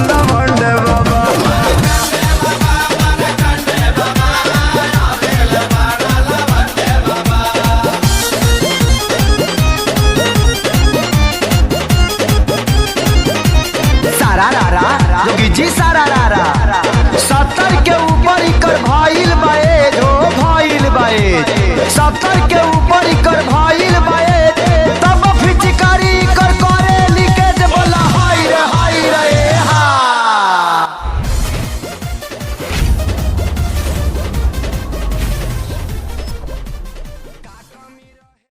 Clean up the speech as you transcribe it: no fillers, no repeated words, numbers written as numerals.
लवंडे बाबा। सारा रारा जोगी जी सारा रारा 70 के ऊपर इकर भाईल बाएज हो भाईल बाएज 70 के ऊपर इकर भाई